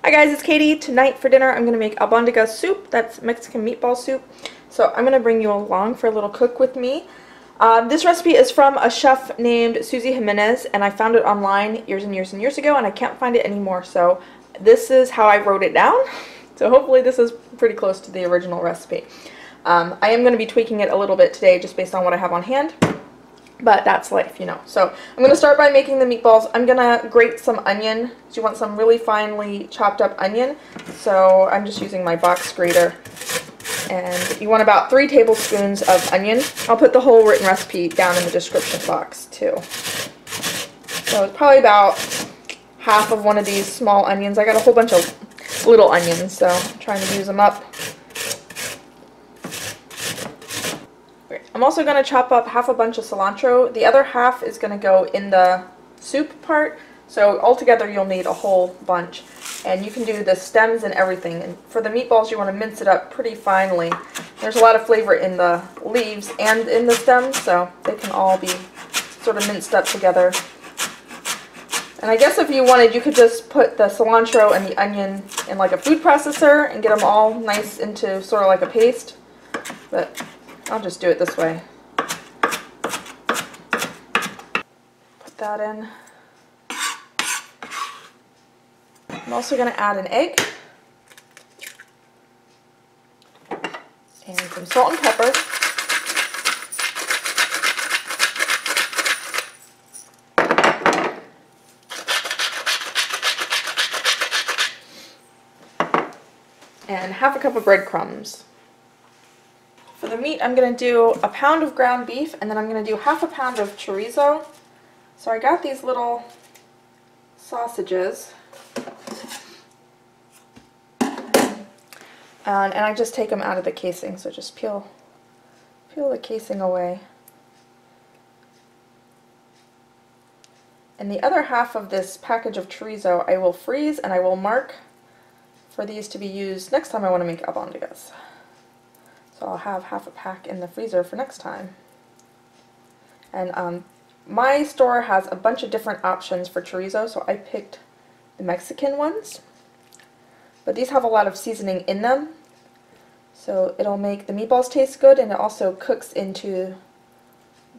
Hi guys, it's Katie. Tonight for dinner I'm going to make Albondigas soup. That's Mexican meatball soup. So I'm going to bring you along for a little cook with me. This recipe is from a chef named Susie Jimenez, and I found it online years and years and years ago, and I can't find it anymore. So this is how I wrote it down. So hopefully this is pretty close to the original recipe. I am going to be tweaking it a little bit today just based on what I have on hand. But that's life, you know. So I'm going to start by making the meatballs. I'm going to grate some onion. So you want some really finely chopped up onion. So I'm just using my box grater. And you want about 3 tablespoons of onion. I'll put the whole written recipe down in the description box too. So it's probably about half of one of these small onions. I got a whole bunch of little onions, so I'm trying to use them up. I'm also going to chop up half a bunch of cilantro. The other half is going to go in the soup part. So altogether you'll need a whole bunch. And you can do the stems and everything. And for the meatballs you want to mince it up pretty finely. There's a lot of flavor in the leaves and in the stems, so they can all be sort of minced up together. And I guess if you wanted, you could just put the cilantro and the onion in like a food processor and get them all nice into sort of like a paste. But I'll just do it this way. Put that in. I'm also going to add an egg and some salt and pepper. And half a cup of breadcrumbs. For the meat, I'm going to do a pound of ground beef, and then I'm going to do half a pound of chorizo. So I got these little sausages, and I just take them out of the casing, so just peel the casing away. And the other half of this package of chorizo I will freeze, and I will mark for these to be used next time I want to make albondigas. So I'll have half a pack in the freezer for next time. And my store has a bunch of different options for chorizo, so I picked the Mexican ones. But these have a lot of seasoning in them, so it'll make the meatballs taste good, and it also cooks into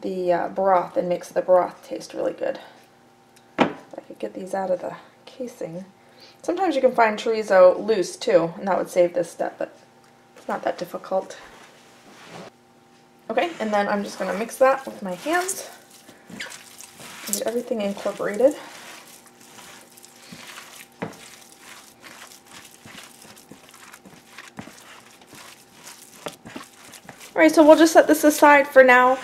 the broth and makes the broth taste really good. If I could get these out of the casing. Sometimes you can find chorizo loose too, and that would save this step, but it's not that difficult. Okay, and then I'm just going to mix that with my hands and get everything incorporated. Alright, so we'll just set this aside for now,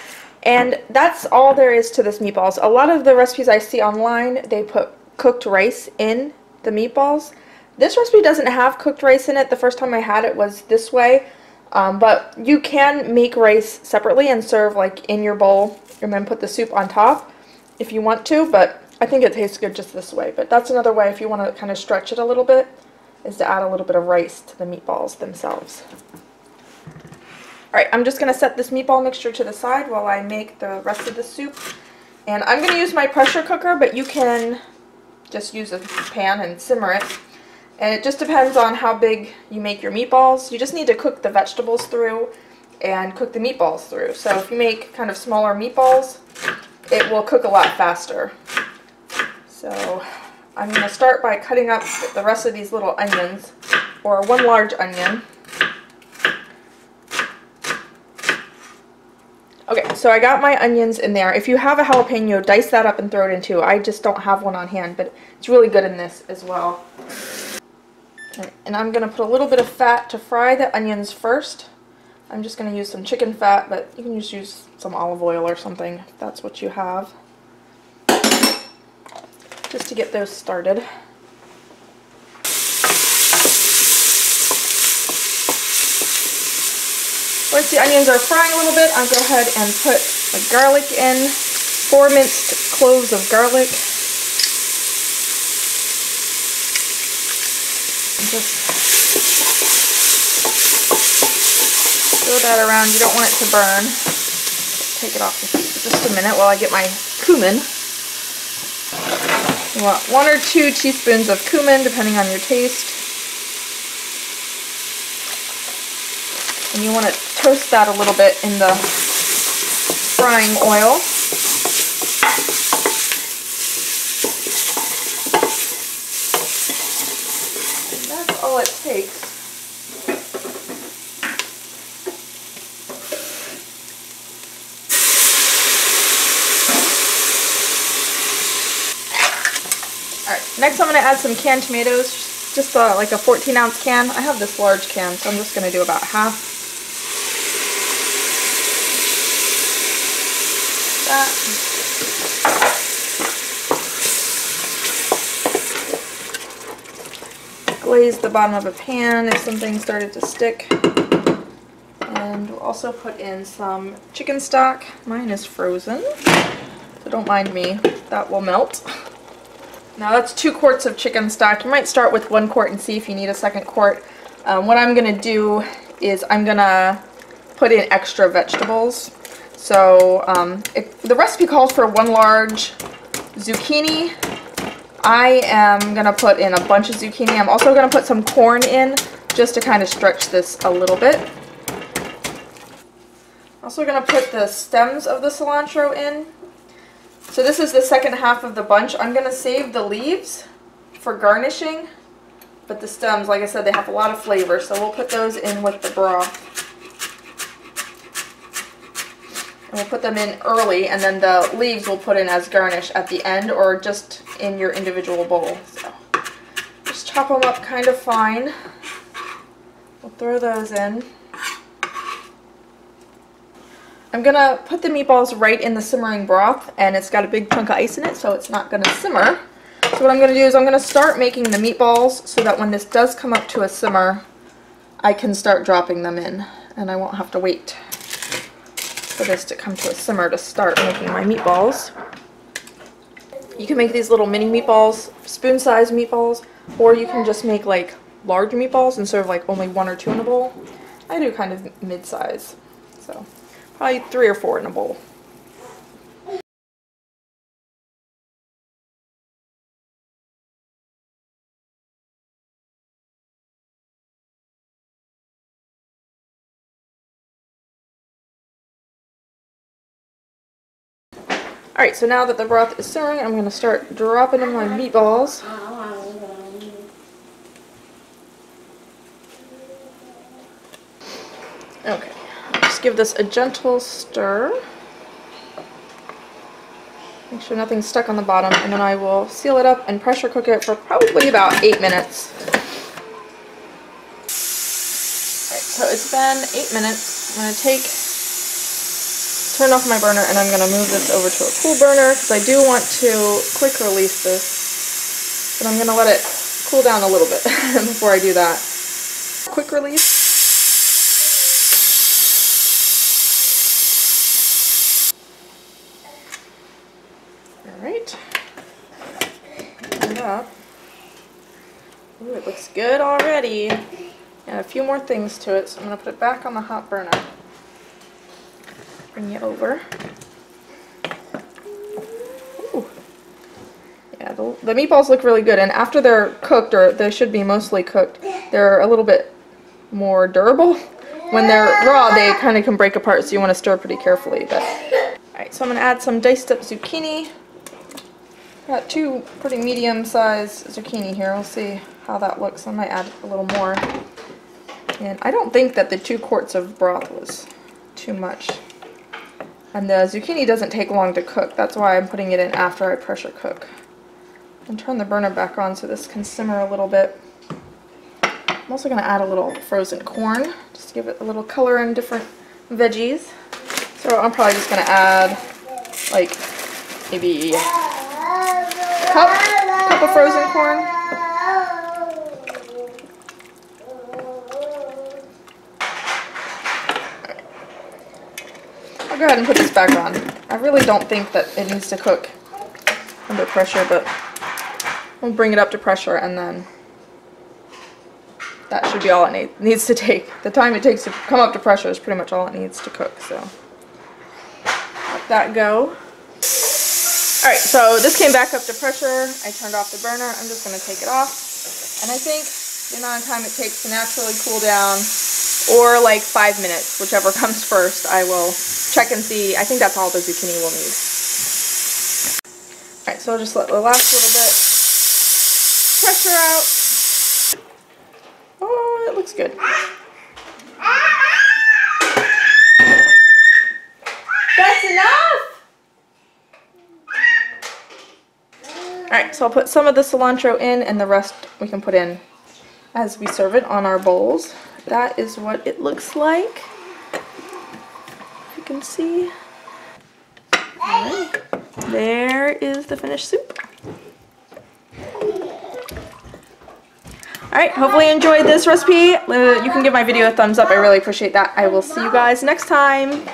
and that's all there is to this meatballs. A lot of the recipes I see online, they put cooked rice in the meatballs. This recipe doesn't have cooked rice in it. The first time I had it was this way, but you can make rice separately and serve like in your bowl and then put the soup on top if you want to, but I think it tastes good just this way. But that's another way if you want to kind of stretch it a little bit, is to add a little bit of rice to the meatballs themselves. Alright, I'm just going to set this meatball mixture to the side while I make the rest of the soup. And I'm going to use my pressure cooker, but you can just use a pan and simmer it. And it just depends on how big you make your meatballs. You just need to cook the vegetables through and cook the meatballs through. So if you make kind of smaller meatballs, it will cook a lot faster. So I'm going to start by cutting up the rest of these little onions, or one large onion. Okay, so I got my onions in there. If you have a jalapeno, dice that up and throw it in too. I just don't have one on hand, but it's really good in this as well. Okay, and I'm going to put a little bit of fat to fry the onions first. I'm just going to use some chicken fat, but you can just use some olive oil or something if that's what you have, just to get those started. Once the onions are frying a little bit, I'll go ahead and put the garlic in, 4 minced cloves of garlic. And just throw that around. You don't want it to burn. Take it off the heat for just a minute while I get my cumin. You want 1 or 2 teaspoons of cumin, depending on your taste. And you want to toast that a little bit in the frying oil. And that's all it takes. Next I'm going to add some canned tomatoes, just like a 14-ounce can. I have this large can, so I'm just going to do about half. That. Glaze the bottom of a pan if something started to stick. And we'll also put in some chicken stock. Mine is frozen, so don't mind me, that will melt. Now that's 2 quarts of chicken stock. You might start with 1 quart and see if you need a second quart. What I'm going to do is I'm going to put in extra vegetables. So the recipe calls for 1 large zucchini. I am going to put in a bunch of zucchini. I'm also going to put some corn in just to kind of stretch this a little bit. Also going to put the stems of the cilantro in. So this is the second half of the bunch. I'm going to save the leaves for garnishing, but the stems, like I said, they have a lot of flavor, so we'll put those in with the broth. And we'll put them in early, and then the leaves we'll put in as garnish at the end or just in your individual bowl. So just chop them up kind of fine. We'll throw those in. I'm going to put the meatballs right in the simmering broth, and it's got a big chunk of ice in it, so it's not going to simmer. So what I'm going to do is I'm going to start making the meatballs so that when this does come up to a simmer, I can start dropping them in, and I won't have to wait for this to come to a simmer to start making my meatballs. You can make these little mini meatballs, spoon-sized meatballs, or you can just make like large meatballs instead of like only 1 or 2 in a bowl. I do kind of mid-size, so probably 3 or 4 in a bowl. Alright, so now that the broth is simmering, I'm going to start dropping in my meatballs. Okay, just give this a gentle stir. Make sure nothing's stuck on the bottom, and then I will seal it up and pressure cook it for probably about 8 minutes. Alright, so it's been 8 minutes. I'm going to turn off my burner, and I'm going to move this over to a cool burner because I do want to quick release this, but I'm going to let it cool down a little bit before I do that. Quick release. Alright. Ooh, it looks good already. And a few more things to it, so I'm going to put it back on the hot burner. Bring it over. Ooh. Yeah, the meatballs look really good, and after they're cooked, or they should be mostly cooked, they're a little bit more durable. When they're raw, they kind of can break apart, so you want to stir pretty carefully. Alright, so I'm going to add some diced up zucchini. Got 2 pretty medium-sized zucchini here. We'll see how that looks. I might add a little more. And I don't think that the 2 quarts of broth was too much. And the zucchini doesn't take long to cook. That's why I'm putting it in after I pressure cook. And turn the burner back on so this can simmer a little bit. I'm also going to add a little frozen corn, just to give it a little color and different veggies. So I'm probably just going to add like maybe a cup of frozen corn. I'll go ahead and put this back on. I really don't think that it needs to cook under pressure, but we'll bring it up to pressure, and then that should be all it needs to take. The time it takes to come up to pressure is pretty much all it needs to cook, so let that go. Alright, so this came back up to pressure. I turned off the burner. I'm just going to take it off. And I think the amount of time it takes to naturally cool down, or like 5 minutes, whichever comes first, I will check and see. I think that's all the zucchini will need. Alright, so I'll just let the last little bit pressure out. Oh, it looks good. That's enough! Alright, so I'll put some of the cilantro in, and the rest we can put in as we serve it on our bowls. That is what it looks like. You can see. Alright, there is the finished soup. Alright, hopefully you enjoyed this recipe. You can give my video a thumbs up. I really appreciate that. I will see you guys next time.